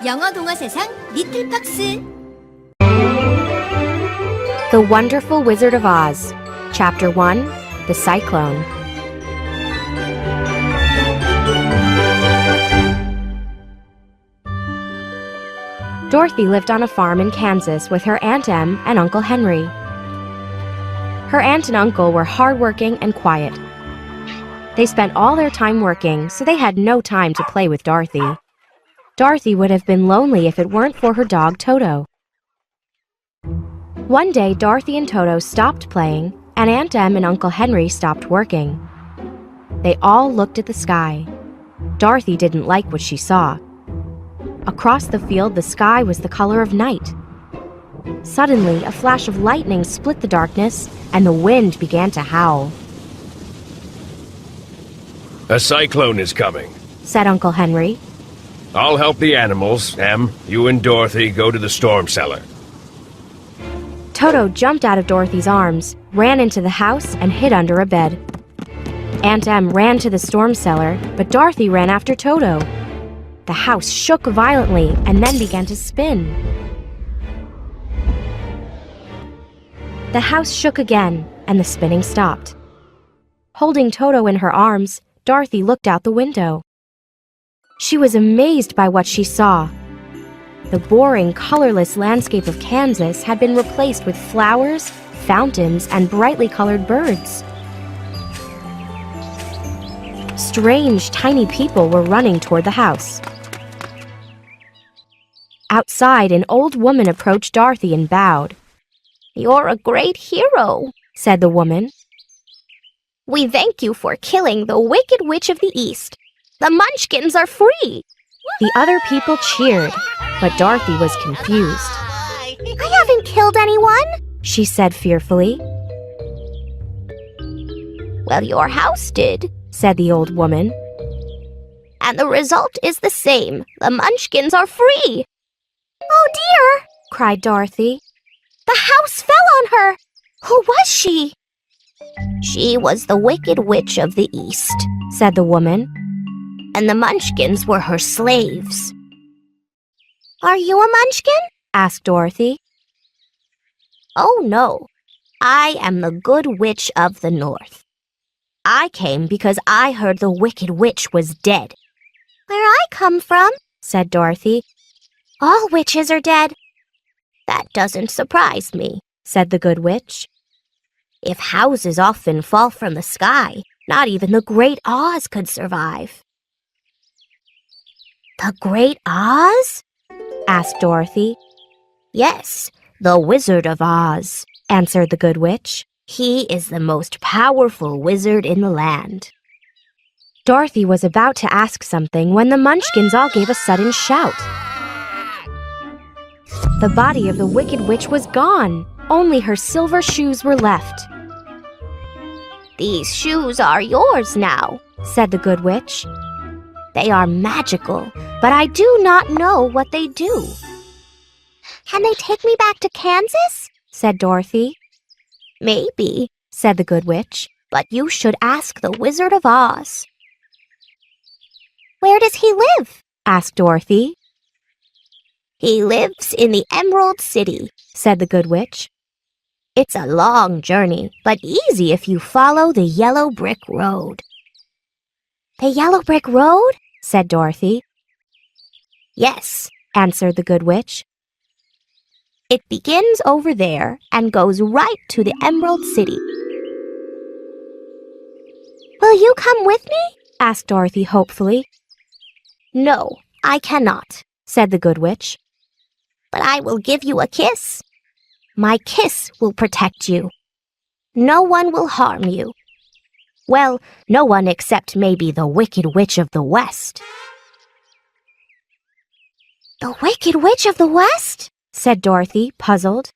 영어 동화 세상 리틀팍스. The Wonderful Wizard of Oz, Chapter 1, The Cyclone. Dorothy lived on a farm in Kansas with her Aunt Em and Uncle Henry. Her aunt and uncle were hardworking and quiet. They spent all their time working, so they had no time to play with Dorothy. Dorothy would have been lonely if it weren't for her dog Toto. One day, Dorothy and Toto stopped playing, and Aunt Em and Uncle Henry stopped working. They all looked at the sky. Dorothy didn't like what she saw. Across the field, the sky was the color of night. Suddenly, a flash of lightning split the darkness, and the wind began to howl. A cyclone is coming, Said Uncle Henry. I'll help the animals. Em, you and Dorothy go to the storm cellar. Toto jumped out of Dorothy's arms, ran into the house, and hid under a bed. Aunt Em ran to the storm cellar, but Dorothy ran after Toto. The house shook violently and then began to spin. The house shook again, and the spinning stopped. Holding Toto in her arms, Dorothy looked out the window. She was amazed by what she saw. The boring, colorless landscape of Kansas had been replaced with flowers, fountains, and brightly colored birds. Strange, tiny people were running toward the house. Outside, an old woman approached Dorothy and bowed. "You're a great hero," said the woman. "We thank you for killing the Wicked Witch of the East. The Munchkins are free." The other people cheered, but Dorothy was confused. "I haven't killed anyone," She said fearfully. "Well, your house did," Said the old woman. "and the result is the same. The Munchkins are free." "Oh dear," Cried Dorothy. "the house fell on her. Who was she?" "She was the Wicked Witch of the East," Said the woman. "and the Munchkins were her slaves." "Are you a Munchkin?" Asked Dorothy. "Oh no, I am the Good Witch of the North. I came because I heard the Wicked Witch was dead." "Where I come from," Said Dorothy. "all witches are dead." "That doesn't surprise me," Said the good witch. "If houses often fall from the sky, not even the Great Oz could survive." "The Great Oz?" Asked Dorothy. "Yes, the Wizard of Oz," Answered the good witch. "He is the most powerful wizard in the land." Dorothy was about to ask something when the Munchkins all gave a sudden shout. The body of the Wicked Witch was gone. Only her silver shoes were left. "These shoes are yours now," Said the good witch. "They are magical, but I do not know what they do." "Can they take me back to Kansas?" Said Dorothy. "Maybe," Said the good witch. "but you should ask the Wizard of Oz." "Where does he live?" Asked Dorothy. "He lives in the Emerald City." Said the good witch. "It's a long journey, but easy if you follow the yellow brick road." The yellow brick road? Said Dorothy. "Yes," Answered the good witch. "it begins over there and goes right to the Emerald City." Will you come with me? Asked Dorothy hopefully. "No, I cannot," Said the good witch. "but I will give you a kiss. My kiss will protect you. No one will harm you. Well, no one except maybe the Wicked Witch of the West." The Wicked Witch of the West? Said Dorothy, puzzled.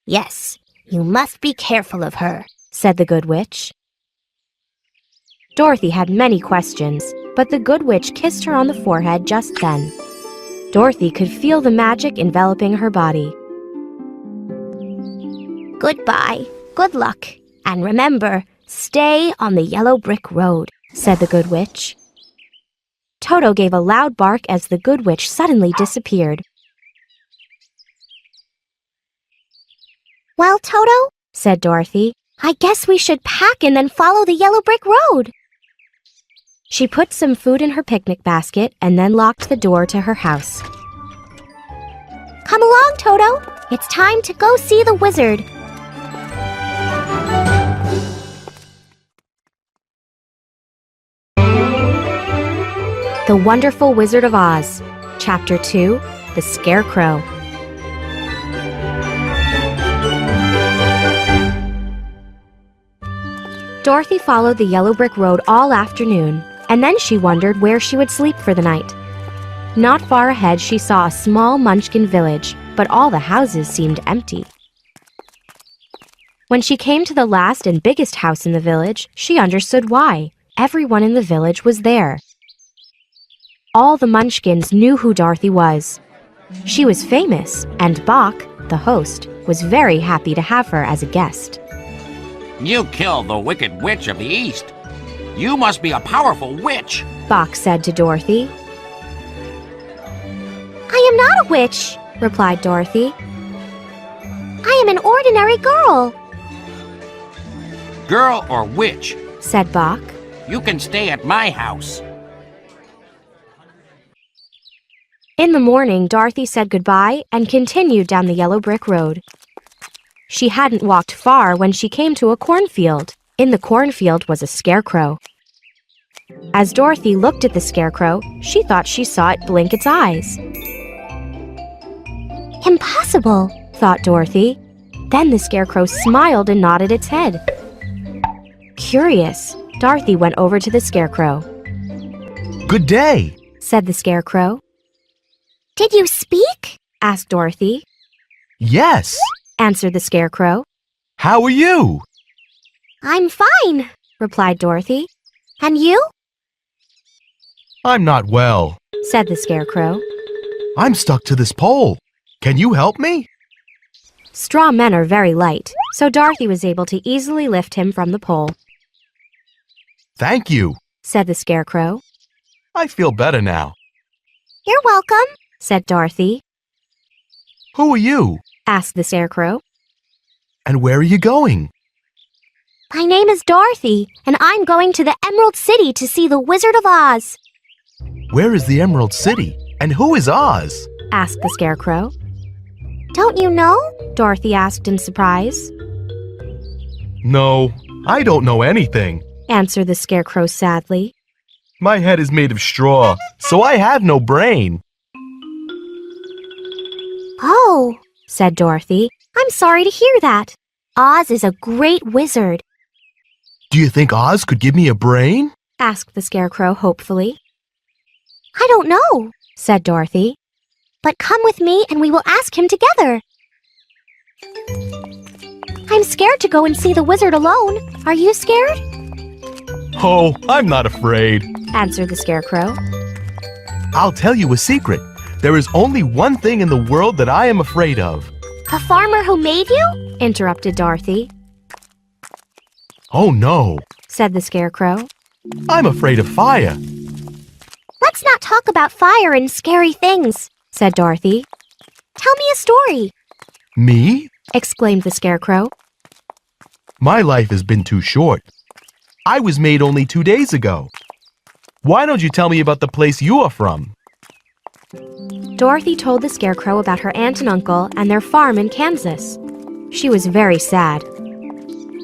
"Yes, you must be careful of her," Said the good witch. Dorothy had many questions, but the good witch kissed her on the forehead just then. Dorothy could feel the magic enveloping her body. "Goodbye, good luck, and remember, stay on the yellow brick road," Said the good witch. Toto gave a loud bark as the good witch suddenly disappeared. Well, Toto, Said Dorothy. I guess we should pack and then follow the yellow brick road. She put some food in her picnic basket and then locked the door to her house. Come along, Toto. It's time to go see the wizard. The Wonderful Wizard of Oz, Chapter 2, The Scarecrow. Dorothy followed the yellow brick road all afternoon, and then she wondered where she would sleep for the night. Not far ahead, she saw a small Munchkin village, but all the houses seemed empty. When she came to the last and biggest house in the village, she understood why. Everyone in the village was there. All the Munchkins knew who Dorothy was. She was famous, and Bach, the host, was very happy to have her as a guest. You killed the Wicked Witch of the East. You must be a powerful witch. Bach said to Dorothy. I am not a witch, Replied Dorothy. I am an ordinary girl. Girl or witch, Said Bach. you can stay at my house. In the morning, Dorothy said goodbye and continued down the yellow brick road. She hadn't walked far when she came to a cornfield. In the cornfield was a scarecrow. As Dorothy looked at the scarecrow, she thought she saw it blink its eyes. Impossible, Thought Dorothy. Then the scarecrow smiled and nodded its head. Curious, Dorothy went over to the scarecrow. Good day. Said the scarecrow. Did you speak? Asked Dorothy. Yes. Answered the scarecrow. How are you? I'm fine. Replied Dorothy. And you? I'm not well. Said the scarecrow. I'm stuck to this pole. Can you help me? Straw men are very light, so Dorothy was able to easily lift him from the pole. Thank you. Said the scarecrow. I feel better now. You're welcome. Said Dorothy. Who are you? Asked the scarecrow. And where are you going? My name is Dorothy, and I'm going to the Emerald City to see the Wizard of Oz. Where is the Emerald City? And who is Oz? Asked the scarecrow. Don't you know? Dorothy asked in surprise. No, I don't know anything. Answered the scarecrow sadly. My head is made of straw, so I have no brain. Oh, Said Dorothy. I'm sorry to hear that. Oz is a great wizard. Do you think Oz could give me a brain? Asked the scarecrow hopefully. I don't know, Said Dorothy. but come with me and we will ask him together. I'm scared to go and see the wizard alone. Are you scared? Oh, I'm not afraid. Answered the scarecrow. I'll tell you a secret. There is only one thing in the world that I am afraid of. The farmer who made you? Interrupted Dorothy. Oh no, Said the scarecrow. I'm afraid of fire. Let's not talk about fire and scary things. Said Dorothy. Tell me a story. Me? Exclaimed the scarecrow. My life has been too short. I was made only 2 days ago. Why don't you tell me about the place you are from? Dorothy told the scarecrow about her aunt and uncle and their farm in Kansas. She was very sad.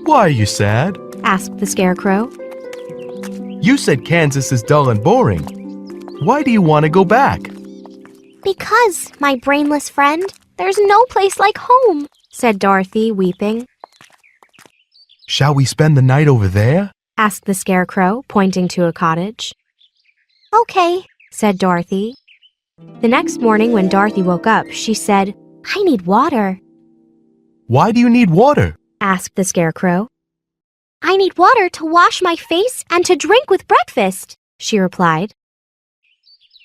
Why are you sad? Asked the scarecrow. You said Kansas is dull and boring. Why do you want to go back? Because, my brainless friend, there's no place like home. Said Dorothy, weeping. Shall we spend the night over there? Asked the scarecrow, pointing to a cottage. Okay. Said Dorothy. The next morning when Dorothy woke up, she said, I need water. Why do you need water? Asked the scarecrow. I need water to wash my face and to drink with breakfast. She replied.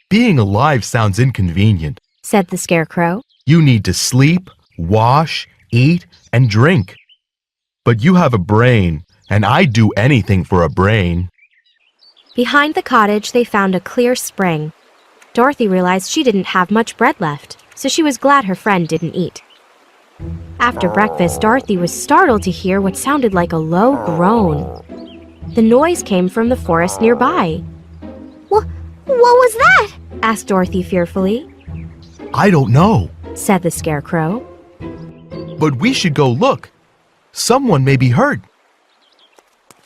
Being alive sounds inconvenient. Said the scarecrow. You need to sleep, wash, eat, and drink. But you have a brain, and I'd do anything for a brain. Behind the cottage, they found a clear spring. Dorothy realized she didn't have much bread left, so she was glad her friend didn't eat. After breakfast, Dorothy was startled to hear what sounded like a low groan. The noise came from the forest nearby. What was that? Asked Dorothy fearfully. I don't know, Said the Scarecrow. but we should go look. Someone may be hurt.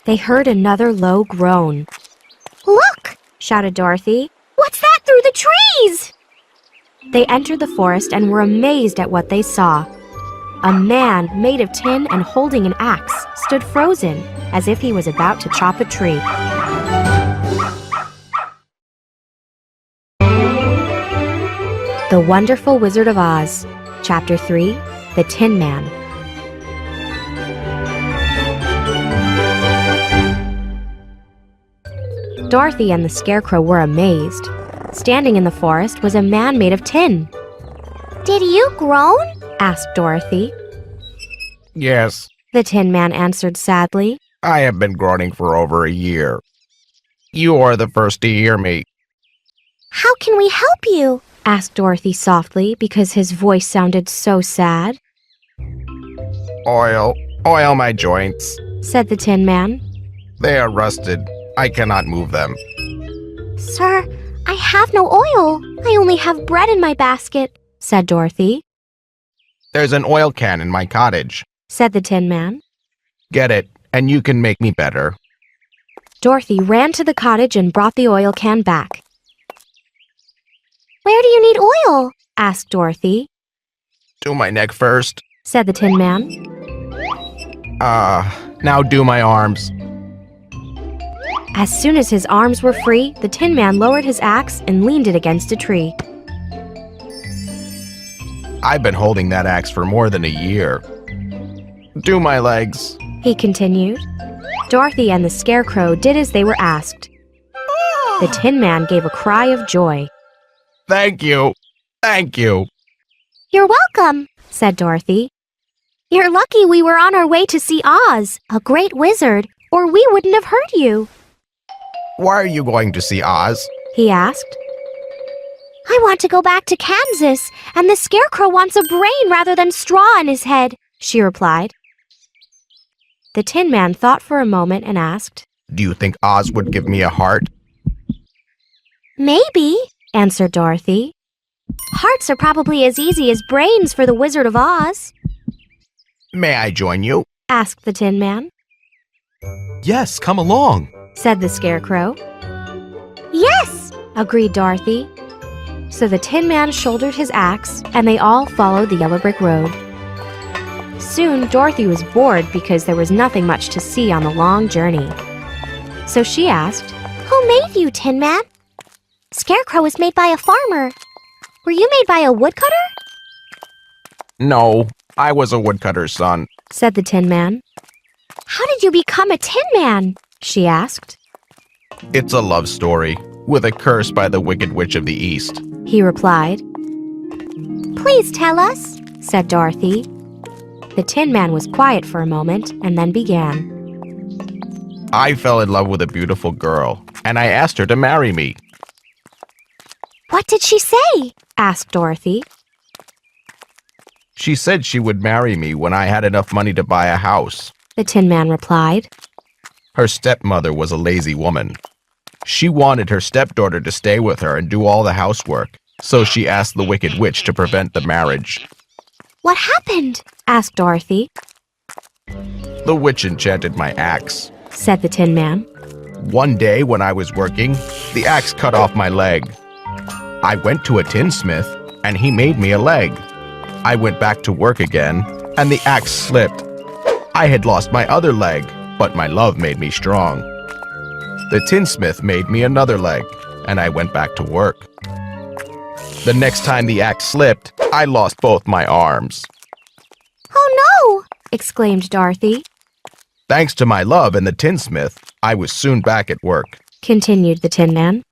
They heard another low groan. Look! Shouted Dorothy. What's that through the trees? They entered the forest and were amazed at what they saw. A man made of tin and holding an axe stood frozen, as if he was about to chop a tree. The Wonderful Wizard of Oz, Chapter 3, The Tin Man. Dorothy and the Scarecrow were amazed. Standing in the forest was a man made of tin. Did you groan? Asked Dorothy. Yes, The Tin Man answered sadly. I have been groaning for over a year. You are the first to hear me. How can we help you? Asked Dorothy softly because his voice sounded so sad. Oil my joints. Said the Tin Man. They are rusted. I cannot move them. Sir, I have no oil. I only have bread in my basket. Said Dorothy. There's an oil can in my cottage. Said the Tin Man. Get it, and you can make me better. Dorothy ran to the cottage and brought the oil can back. Where do you need oil? Asked Dorothy. Do my neck first. Said the Tin Man. Now do my arms. As soon as his arms were free, the Tin Man lowered his axe and leaned it against a tree. I've been holding that axe for more than a year. Do my legs. He continued. Dorothy and the Scarecrow did as they were asked. The Tin Man gave a cry of joy. Thank you. Thank you. You're welcome, Said Dorothy. You're lucky we were on our way to see Oz, a great wizard, or we wouldn't have hurt you. Why are you going to see Oz? He asked. I want to go back to Kansas, and the Scarecrow wants a brain rather than straw in his head, She replied. The Tin Man thought for a moment and asked. Do you think Oz would give me a heart? Maybe. Answered Dorothy. Hearts are probably as easy as brains for the Wizard of Oz. May I join you? Asked the Tin Man. Yes, come along. Said the Scarecrow. Yes! Agreed Dorothy. So the Tin Man shouldered his axe, and they all followed the yellow brick road. Soon, Dorothy was bored because there was nothing much to see on the long journey. So she asked, Who made you, Tin Man? Scarecrow was made by a farmer. Were you made by a woodcutter? No, I was a woodcutter's son. Said the Tin Man. How did you become a Tin Man? She asked. It's a love story, with a curse by the Wicked Witch of the East. He replied. Please tell us, Said Dorothy. The Tin Man was quiet for a moment and then began. I fell in love with a beautiful girl, and I asked her to marry me. What did she say? Asked Dorothy. She said she would marry me when I had enough money to buy a house. The Tin Man replied. Her stepmother was a lazy woman. She wanted her stepdaughter to stay with her and do all the housework, so she asked the Wicked Witch to prevent the marriage. What happened? Asked Dorothy. The witch enchanted my axe. Said the Tin Man. One day when I was working, the axe cut off my leg. I went to a tinsmith, and he made me a leg. I went back to work again, and the axe slipped. I had lost my other leg, but my love made me strong. The tinsmith made me another leg, and I went back to work. The next time the axe slipped, I lost both my arms. Oh no! Exclaimed Dorothy. Thanks to my love and the tinsmith, I was soon back at work. Continued the Tin Man.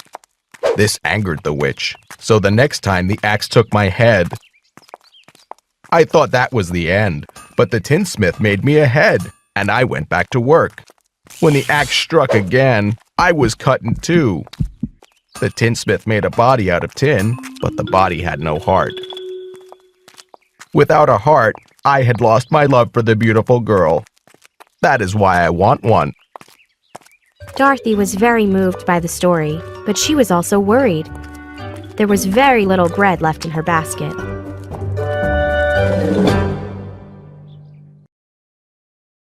This angered the witch, so the next time the axe took my head. I thought that was the end, but the tinsmith made me a head, and I went back to work. When the axe struck again, I was cut in two. The tinsmith made a body out of tin, but the body had no heart. Without a heart, I had lost my love for the beautiful girl. That is why I want one. Dorothy was very moved by the story, but she was also worried. There was very little bread left in her basket.